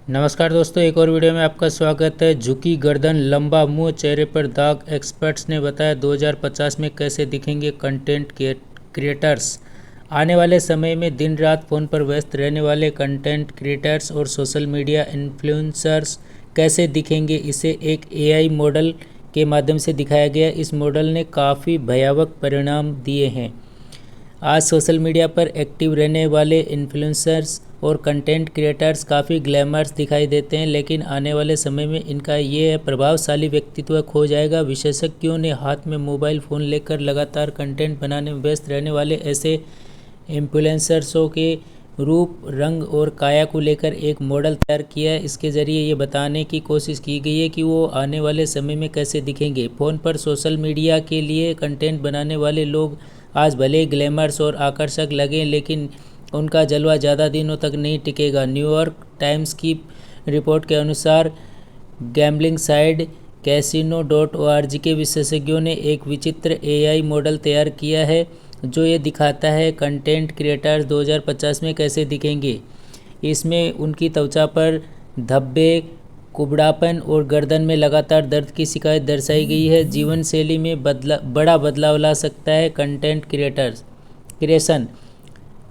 नमस्कार दोस्तों, एक और वीडियो में आपका स्वागत है। झुकी गर्दन, लंबा मुंह, चेहरे पर दाग। एक्सपर्ट्स ने बताया 2050 में कैसे दिखेंगे कंटेंट क्रिएटर्स। आने वाले समय में दिन रात फ़ोन पर व्यस्त रहने वाले कंटेंट क्रिएटर्स और सोशल मीडिया इन्फ्लुएंसर्स कैसे दिखेंगे, इसे एक एआई मॉडल के माध्यम से दिखाया गया। इस मॉडल ने काफ़ी भयावह परिणाम दिए हैं। आज सोशल मीडिया पर एक्टिव रहने वाले इन्फ्लुएंसर्स और कंटेंट क्रिएटर्स काफ़ी ग्लैमर्स दिखाई देते हैं, लेकिन आने वाले समय में इनका ये प्रभावशाली व्यक्तित्व खो जाएगा। विशेषज्ञों ने हाथ में मोबाइल फ़ोन लेकर लगातार कंटेंट बनाने में व्यस्त रहने वाले ऐसे इन्फ्लुएंसर्सों के रूप, रंग और काया को लेकर एक मॉडल तैयार किया है। इसके ज़रिए ये बताने की कोशिश की गई है कि वो आने वाले समय में कैसे दिखेंगे। फ़ोन पर सोशल मीडिया के लिए कंटेंट बनाने वाले लोग आज भले ग्लैमर्स और आकर्षक लगें, लेकिन उनका जलवा ज़्यादा दिनों तक नहीं टिकेगा। न्यूयॉर्क टाइम्स की रिपोर्ट के अनुसार गैम्बलिंग साइट casino.org के विशेषज्ञों ने एक विचित्र एआई मॉडल तैयार किया है जो ये दिखाता है कंटेंट क्रिएटर्स 2050 में कैसे दिखेंगे। इसमें उनकी त्वचा पर धब्बे, कुबड़ापन और गर्दन में लगातार दर्द की शिकायत दर्शाई गई है। जीवन शैली में बड़ा बदलाव ला सकता है कंटेंट क्रिएशन।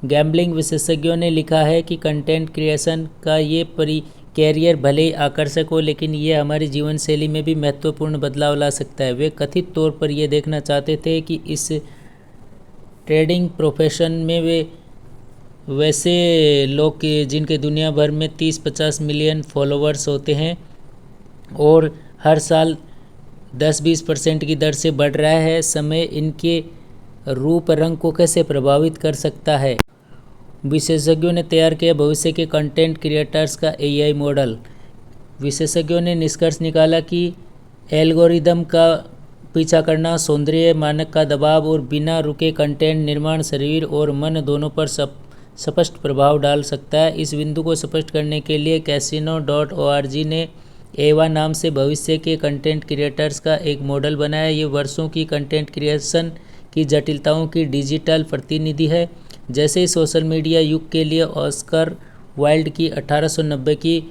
गैम्बलिंग विशेषज्ञों ने लिखा है कि कंटेंट क्रिएशन का ये कैरियर भले ही आकर्षक हो, लेकिन ये हमारी जीवन शैली में भी महत्वपूर्ण बदलाव ला सकता है। वे कथित तौर पर यह देखना चाहते थे कि इस ट्रेडिंग प्रोफेशन में वे वैसे लोग जिनके दुनिया भर में 30-50 मिलियन फॉलोअर्स होते हैं और हर साल 10-20% की दर से बढ़ रहा है, समय इनके रूप रंग को कैसे प्रभावित कर सकता है। विशेषज्ञों ने तैयार किया भविष्य के कंटेंट क्रिएटर्स का एआई मॉडल। विशेषज्ञों ने निष्कर्ष निकाला कि एल्गोरिदम का पीछा करना, सौंदर्य मानक का दबाव और बिना रुके कंटेंट निर्माण शरीर और मन दोनों पर स्पष्ट प्रभाव डाल सकता है। इस बिंदु को स्पष्ट करने के लिए casino.org ने एवा नाम से भविष्य के कंटेंट क्रिएटर्स का एक मॉडल बनाया। ये वर्षों की कंटेंट क्रिएशन की जटिलताओं की डिजिटल प्रतिनिधि है। जैसे ही सोशल मीडिया युग के लिए ऑस्कर वाइल्ड की 1890 की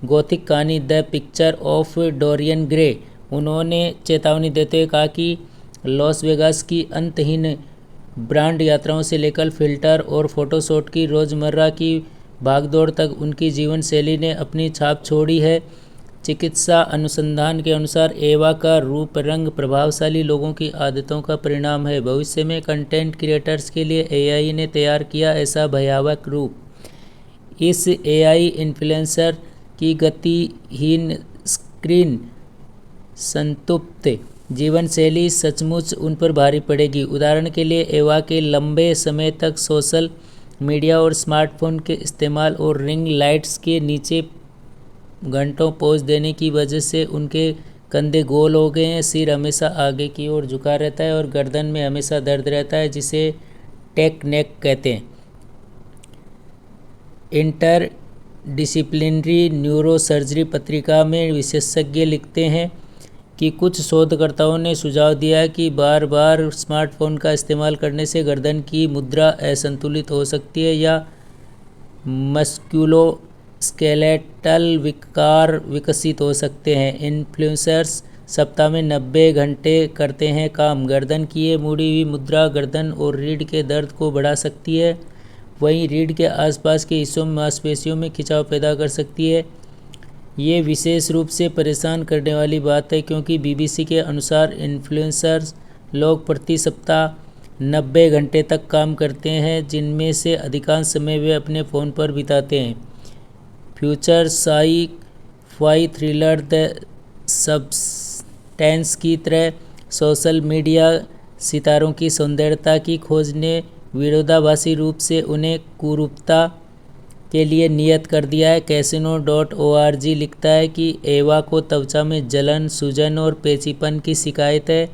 गॉथिक कहानी the picture of Dorian Gray, उन्होंने चेतावनी देते हुए कहा कि लॉस वेगास की अंतहीन ब्रांड यात्राओं से लेकर फिल्टर और फोटोशॉट की रोज़मर्रा की भागदौड़ तक उनकी जीवन शैली ने अपनी छाप छोड़ी है। चिकित्सा अनुसंधान के अनुसार एवा का रूप रंग प्रभावशाली लोगों की आदतों का परिणाम है। भविष्य में कंटेंट क्रिएटर्स के लिए एआई ने तैयार किया ऐसा भयावह रूप। इस एआई इन्फ्लुएंसर की गतिहीन स्क्रीन संतृप्त जीवन शैली सचमुच उन पर भारी पड़ेगी। उदाहरण के लिए एवा के लंबे समय तक सोशल मीडिया और स्मार्टफोन के इस्तेमाल और रिंग लाइट्स के नीचे घंटों पोज देने की वजह से उनके कंधे गोल हो गए हैं, सिर हमेशा आगे की ओर झुका रहता है और गर्दन में हमेशा दर्द रहता है, जिसे टेक नेक कहते हैं। इंटर डिसिप्लिनरी न्यूरोसर्जरी पत्रिका में विशेषज्ञ लिखते हैं कि कुछ शोधकर्ताओं ने सुझाव दिया है कि बार बार स्मार्टफोन का इस्तेमाल करने से गर्दन की मुद्रा असंतुलित हो सकती है या मस्कुलो स्केलेटल विकार विकसित हो सकते हैं। इन्फ्लुएंसर्स सप्ताह में 90 घंटे करते हैं काम। गर्दन की ये मुड़ी हुई मुद्रा गर्दन और रीढ़ के दर्द को बढ़ा सकती है, वहीं रीढ़ के आसपास के हिस्सों में मांसपेशियों में खिंचाव पैदा कर सकती है। ये विशेष रूप से परेशान करने वाली बात है क्योंकि बीबीसी के अनुसार इन्फ्लुएंसर्स लोग प्रति सप्ताह 90 घंटे तक काम करते हैं, जिनमें से अधिकांश समय वे अपने फ़ोन पर बिताते हैं। Future sci-fi thriller the substance की तरह सोशल मीडिया सितारों की सौंदर्यता की खोज ने विरोधाभासी रूप से उन्हें कुरूपता के लिए नियत कर दिया है। casino.org लिखता है कि एवा को त्वचा में जलन, सूजन और पेचीपन की शिकायत है।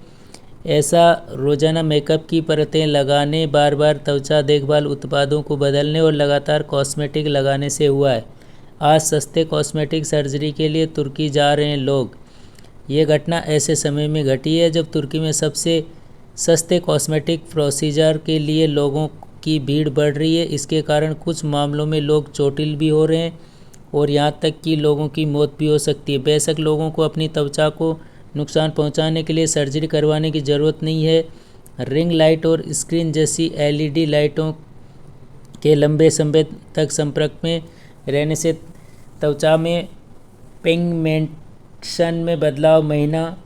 ऐसा रोजाना मेकअप की परतें लगाने, बार बार त्वचा देखभाल उत्पादों को बदलने और लगातार कॉस्मेटिक लगाने से हुआ है। आज सस्ते कॉस्मेटिक सर्जरी के लिए तुर्की जा रहे हैं लोग। ये घटना ऐसे समय में घटी है जब तुर्की में सबसे सस्ते कॉस्मेटिक प्रोसीजर के लिए लोगों की भीड़ बढ़ रही है। इसके कारण कुछ मामलों में लोग चोटिल भी हो रहे हैं और यहाँ तक कि लोगों की मौत भी हो सकती है। बेशक लोगों को अपनी त्वचा को नुकसान पहुँचाने के लिए सर्जरी करवाने की ज़रूरत नहीं है। रिंग लाइट और स्क्रीन जैसी एलईडी लाइटों के लंबे समय तक संपर्क में रहने से त्वचा में पिगमेंटेशन में बदलाव, महीना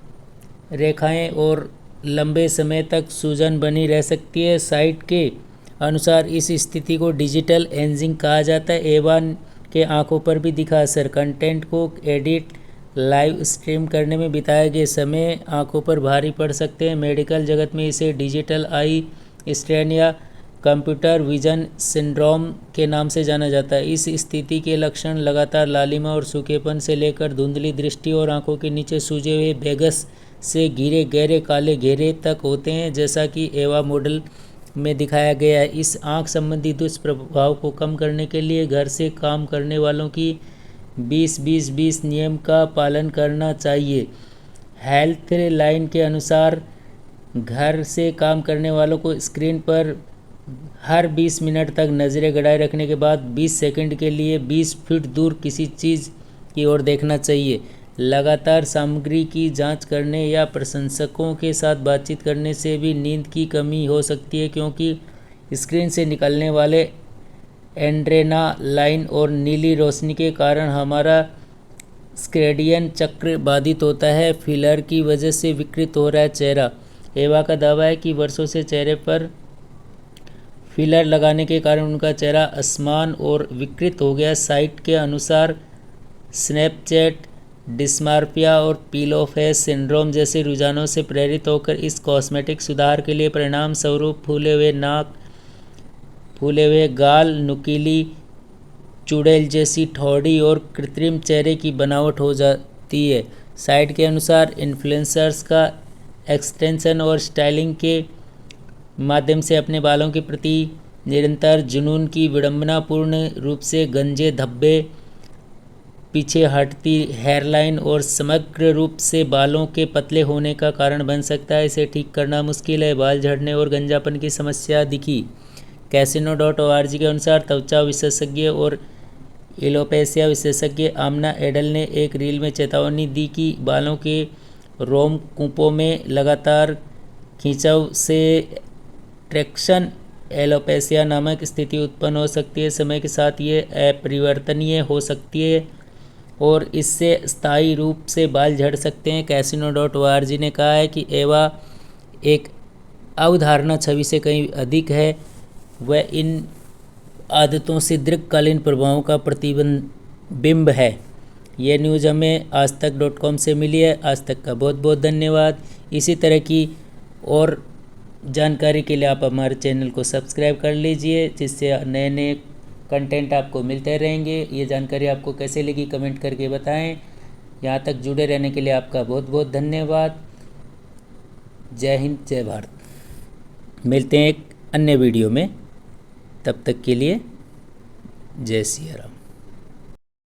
रेखाएं और लंबे समय तक सूजन बनी रह सकती है। साइट के अनुसार इस स्थिति को डिजिटल एजिंग कहा जाता है। एवा के आंखों पर भी दिखा असर। कंटेंट को एडिट, लाइव स्ट्रीम करने में बिताए गए समय आंखों पर भारी पड़ सकते हैं। मेडिकल जगत में इसे डिजिटल आई स्ट्रेन या कंप्यूटर विजन सिंड्रोम के नाम से जाना जाता है। इस स्थिति के लक्षण लगातार लालिमा और सूखेपन से लेकर धुंधली दृष्टि और आंखों के नीचे सूजे हुए बेगस से घिरे गहरे काले घेरे तक होते हैं, जैसा कि एवा मॉडल में दिखाया गया है। इस आंख संबंधी दुष्प्रभाव को कम करने के लिए घर से काम करने वालों की 20-20-20 नियम का पालन करना चाहिए। हेल्थ लाइन के अनुसार घर से काम करने वालों को स्क्रीन पर हर 20 मिनट तक नज़रें गड़ाए रखने के बाद 20 सेकंड के लिए 20 फीट दूर किसी चीज़ की ओर देखना चाहिए। लगातार सामग्री की जांच करने या प्रशंसकों के साथ बातचीत करने से भी नींद की कमी हो सकती है, क्योंकि स्क्रीन से निकलने वाले एड्रेनालाइन और नीली रोशनी के कारण हमारा सर्कैडियन चक्र बाधित होता है। फिलर की वजह से विकृत हो रहा है चेहरा। एवा का दावा है कि वर्षों से चेहरे पर फिलर लगाने के कारण उनका चेहरा असमान और विकृत हो गया। साइट के अनुसार स्नैपचैट डिस्मार्फिया और पिलो फेस सिंड्रोम जैसे रुझानों से प्रेरित होकर इस कॉस्मेटिक सुधार के लिए परिणाम स्वरूप फूले हुए नाक, फूले हुए गाल, नुकीली चुड़ैल जैसी ठोड़ी और कृत्रिम चेहरे की बनावट हो जाती है। साइट के अनुसार इन्फ्लुएंसर्स का एक्सटेंशन और स्टाइलिंग के माध्यम से अपने बालों के प्रति निरंतर जुनून की विडंबनापूर्ण रूप से गंजे धब्बे, पीछे हटती हेयरलाइन और समग्र रूप से बालों के पतले होने का कारण बन सकता है। इसे ठीक करना मुश्किल है। बाल झड़ने और गंजापन की समस्या दिखी। कैसिनो.org के अनुसार त्वचा विशेषज्ञ और एलोपेशिया विशेषज्ञ आमना एडल ने एक रील में चेतावनी दी कि बालों के रोमकूपों में लगातार खिंचाव से ट्रैक्शन एलोपेशिया नामक स्थिति उत्पन्न हो सकती है। समय के साथ ये अपरिवर्तनीय हो सकती है और इससे स्थायी रूप से बाल झड़ सकते हैं। कैसिनो.org ने कहा है कि एवा एक अवधारणा छवि से कहीं अधिक है। वह इन आदतों से दीर्घकालीन प्रभावों का प्रतिबिंब है। ये न्यूज़ हमें आजतक.com से मिली है। आज तक का बहुत बहुत धन्यवाद। इसी तरह की और जानकारी के लिए आप हमारे चैनल को सब्सक्राइब कर लीजिए, जिससे नए नए कंटेंट आपको मिलते रहेंगे। ये जानकारी आपको कैसे लगी कमेंट करके बताएं। यहाँ तक जुड़े रहने के लिए आपका बहुत बहुत धन्यवाद। जय हिंद, जय भारत। मिलते हैं एक अन्य वीडियो में, तब तक के लिए जय सिया राम।